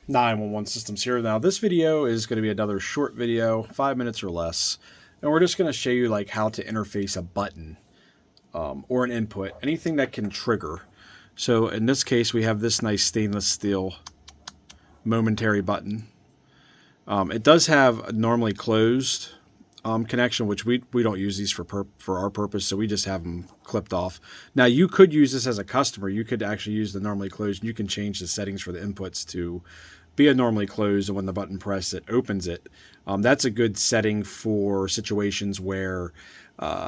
911 systems here. Now this video is going to be another short video, 5 minutes or less, and we're just going to show you like how to interface a button or an input, anything that can trigger. So in this case we have this nice stainless steel momentary button. It does have a normally closed connection, which we don't use these for our purpose, so we just have them clipped off. Now you could use this as a customer. You could actually use the normally closed, and you can change the settings for the inputs to be a normally closed, and when the button press it opens it. That's a good setting for situations where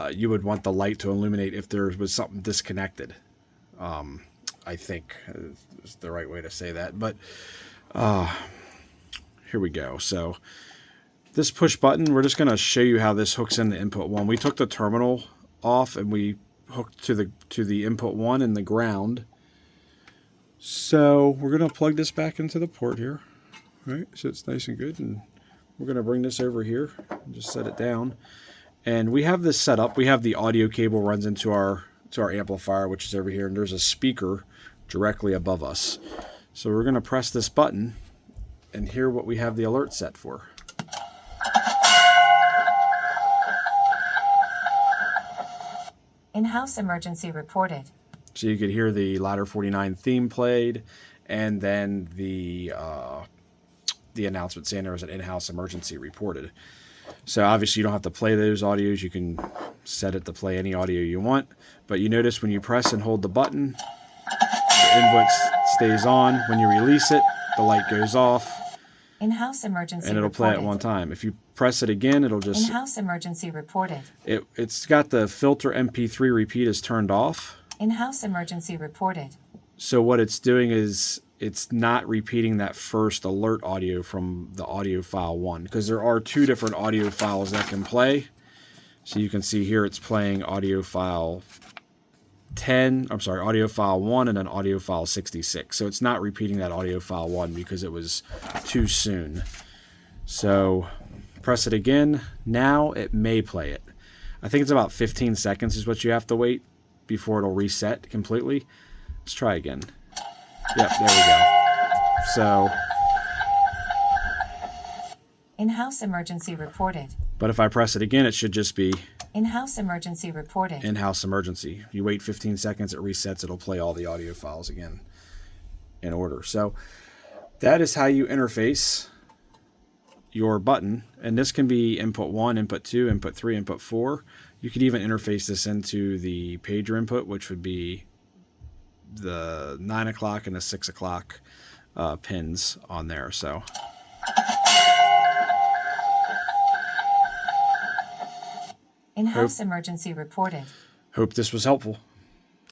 you would want the light to illuminate if there was something disconnected. I think is the right way to say that, but here we go. So this push button, we're just going to show you how this hooks into input 1. We took the terminal off and we hooked to the input 1 and the ground. So we're going to plug this back into the port here. All right, so it's nice and good, and we're going to bring this over here and just set it down. And we have this set up. We have the audio cable runs into our amplifier, which is over here, and there's a speaker directly above us. So we're going to press this button and hear what we have the alert set for. In-house emergency reported. So you could hear the Ladder 49 theme played, and then the announcement saying there was an in-house emergency reported. So obviously you don't have to play those audios. You can set it to play any audio you want. But you notice when you press and hold the button, the input stays on. When you release it, the light goes off. In-house emergency and it'll play at one time. If you press it again, it'll just... In-house emergency reported. It's got the filter MP3 repeat is turned off. In-house emergency reported. So what it's doing is it's not repeating that first alert audio from the audio file 1, because there are 2 different audio files that can play. So you can see here it's playing audio file 10, I'm sorry, audio file 1 and then audio file 66. So it's not repeating that audio file 1 because it was too soon. So press it again. Now it may play it. I think it's about 15 seconds is what you have to wait before it'll reset completely. Let's try again. Yep, there we go. So in-house emergency reported. But if I press it again, it should just be in-house emergency reported. In-house emergency. You wait 15 seconds, it resets, it'll play all the audio files again in order. So that is how you interface your button. And this can be input 1, input 2, input 3, input 4. You could even interface this into the pager input, which would be the 9 o'clock and the 6 o'clock pins on there. So in-house emergency reported. Hope this was helpful.